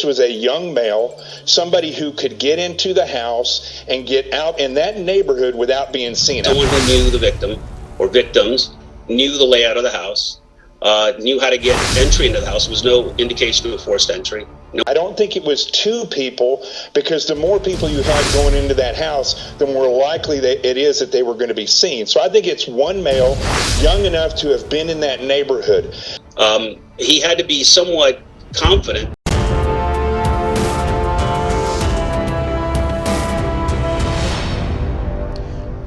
was a young male, somebody who could get into the house and get out in that neighborhood without being seen. Someone who knew the victim or victims, knew the layout of the house, knew how to get entry into the house. There was no indication of forced entry. No. I don't think it was two people, because the more people you had going into that house, the more likely that it is that they were going to be seen. So I think it's one male, young enough to have been in that neighborhood. He had to be somewhat confident.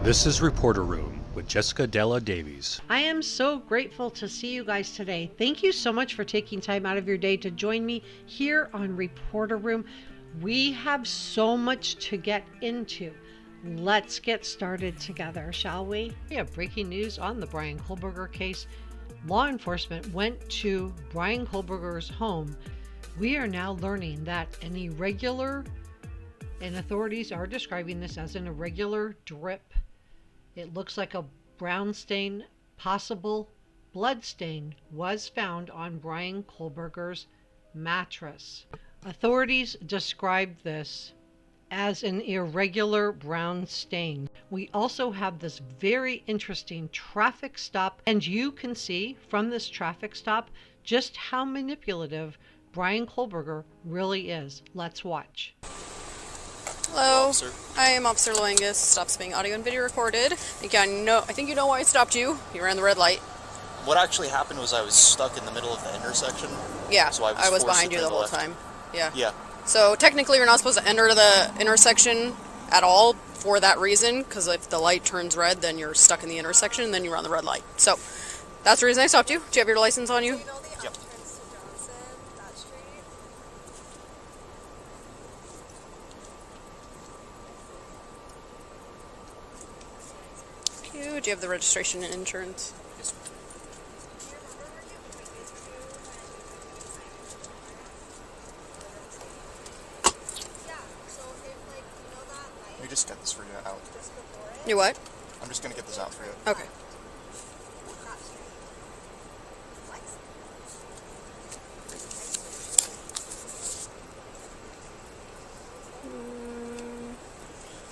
This is Reporter Room with Jessica Della Davies. I am so grateful to see you guys today. Thank you so much for taking time out of your day to join me here on Reporter Room. We have so much to get into. Let's get started together, shall we? We have breaking news on the Bryan Kohberger case. Law enforcement went to Bryan Kohberger's home. We are now learning that an irregular, and authorities are describing this as an irregular drip. It looks like a brown stain, possible blood stain, was found on Bryan Kohberger's mattress. Authorities described this as an irregular brown stain. We also have this very interesting traffic stop, and you can see from this traffic stop just how manipulative Bryan Kohberger really is. Let's watch. Hello, I am Officer Loangus. Stops being audio and video recorded. I think you know why I stopped you. You ran the red light. What actually happened was I was stuck in the middle of the intersection. Yeah, so I was behind you the whole time. Yeah. Yeah. So technically you're not supposed to enter the intersection at all for that reason, because if the light turns red, then you're stuck in the intersection, and then you run the red light. So that's the reason I stopped you. Do you have your license on you? Yep. Do you have the registration and insurance? Yes. Let me just get this for you out. You what? I'm just gonna get this out for you. Okay.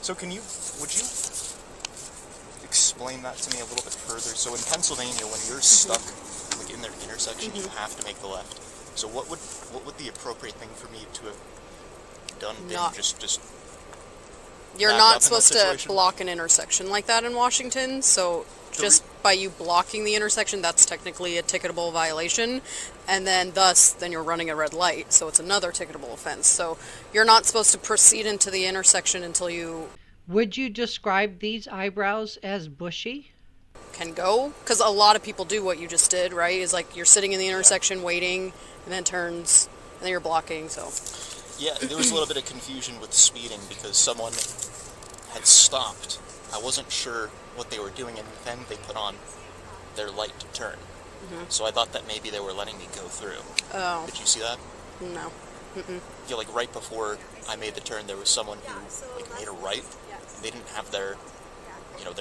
So would you explain that to me a little bit further? So in Pennsylvania, when you're stuck like in the intersection, you have to make the left. So what would the appropriate thing for me to have done been? Just You're not supposed to block an intersection like that in Washington, so just by you blocking the intersection, that's technically a ticketable violation, and then you're running a red light, so it's another ticketable offense. So you're not supposed to proceed into the intersection until you... Would you describe these eyebrows as bushy? Can go, because a lot of people do what you just did, right? Is like you're sitting in the intersection waiting, and then turns, and then you're blocking, so... Yeah, there was a little bit of confusion with speeding because someone had stopped. I wasn't sure what they were doing, and then they put on their light to turn. So I thought that maybe they were letting me go through. Oh. Did you see that? No. Yeah, like right before I made the turn, there was someone who like made a right. They didn't have their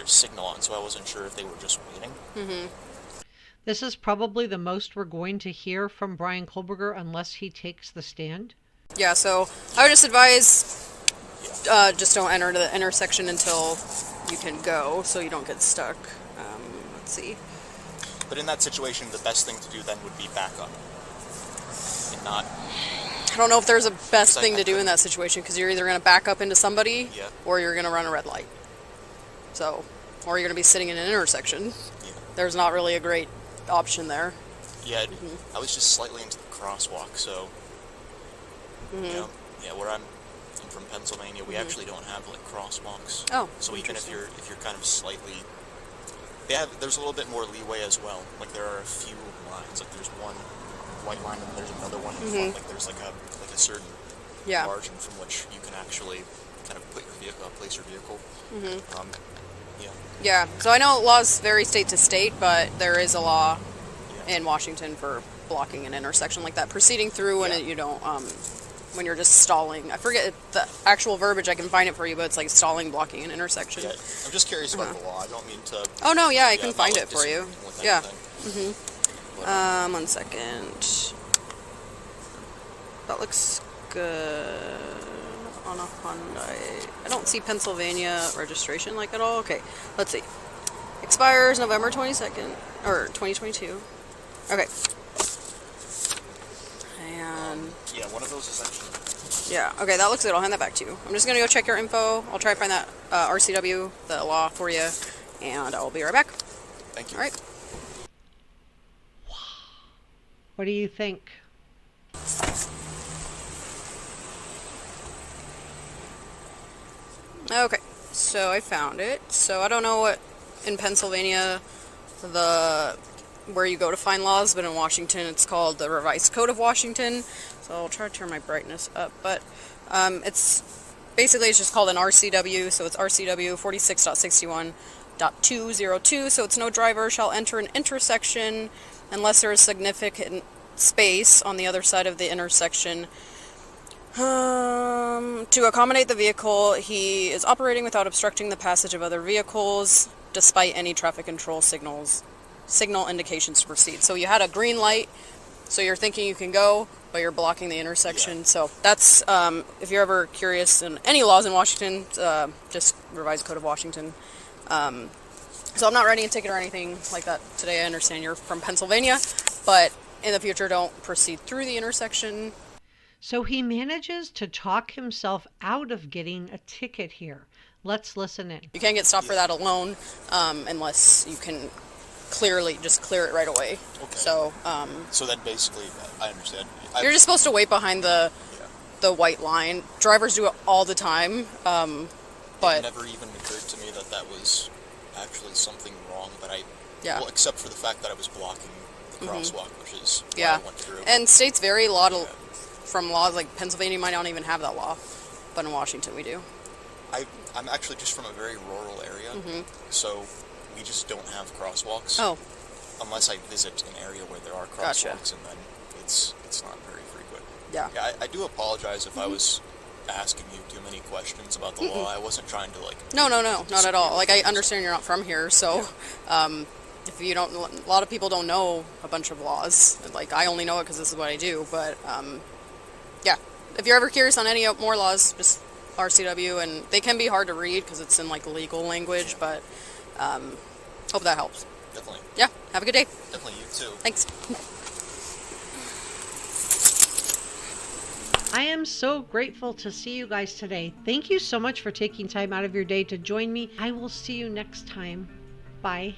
signal on, so I wasn't sure if they were just waiting. This is probably the most we're going to hear from Bryan Kohberger unless he takes the stand. Yeah, so I would just advise just don't enter the intersection until you can go, so you don't get stuck. Let's see. But in that situation, the best thing to do then would be back up and not... I don't know if there's a best thing to do in that situation, because you're either going to back up into somebody or you're going to run a red light. So, or you're going to be sitting in an intersection. Yeah. There's not really a great option there. Yeah, I was just slightly into the crosswalk, so... Yeah, where I'm from Pennsylvania, we actually don't have like crosswalks. Oh, so even if you're kind of slightly, there's a little bit more leeway as well. Like there are a few lines. Like there's one white line and there's another one in front. Like there's like a certain margin from which you can actually kind of put your vehicle, place your vehicle. Yeah. So I know laws vary state to state, but there is a law in Washington for blocking an intersection like that, proceeding through when you don't. When you're just stalling. I forget the actual verbiage, I can find it for you, but it's like stalling, blocking an intersection. Yeah, I'm just curious about the law. I don't mean to... Oh, no, I can find it for you. Yeah. But, 1 second. That looks good on a Hyundai. I don't see Pennsylvania registration like at all. Okay, let's see. Expires November 22nd, or 2022. Okay. And yeah, one of those is actually. yeah, okay, that looks good. I'll hand that back to you. I'm just gonna go check your info. I'll try to find that RCW, the law for you, and I'll be right back. Thank you. All right. What do you think? Okay, so I found it. So I don't know what in Pennsylvania where you go to find laws, but in Washington it's called the Revised Code of Washington. So I'll try to turn my brightness up, but it's just called an RCW. So it's RCW 46.61.202. So it's no driver shall enter an intersection unless there is significant space on the other side of the intersection. To accommodate the vehicle he is operating without obstructing the passage of other vehicles, despite any traffic control signal indications to proceed. So you had a green light, so you're thinking you can go, but you're blocking the intersection. Yeah. So that's, if you're ever curious in any laws in Washington, just Revised Code of Washington. So I'm not writing a ticket or anything like that today. I understand you're from Pennsylvania, but in the future, don't proceed through the intersection. So he manages to talk himself out of getting a ticket here. Let's listen in. You can't get stopped for that alone unless you can clearly just clear it right away. Okay. So then basically, I understand. You're just supposed to wait behind the white line. Drivers do it all the time, but it never even occurred to me that was actually something wrong. But well, except for the fact that I was blocking the crosswalk, which is what I went through. And states vary a lot from laws. Like Pennsylvania might not even have that law, but in Washington we do. I'm actually just from a very rural area, so we just don't have crosswalks. Oh. Unless I visit an area where there are crosswalks, and then it's not very frequent. Yeah. I do apologize if I was asking you too many questions about the law. I wasn't trying to No, not at all. Like I understand you're not from here, so if you don't, a lot of people don't know a bunch of laws. Like I only know it because this is what I do. But yeah, if you're ever curious on any more laws, just RCW, and they can be hard to read because it's in like legal language. But hope that helps. Definitely. Yeah. Have a good day. Definitely. You too. Thanks. I am so grateful to see you guys today. Thank you so much for taking time out of your day to join me. I will see you next time. Bye.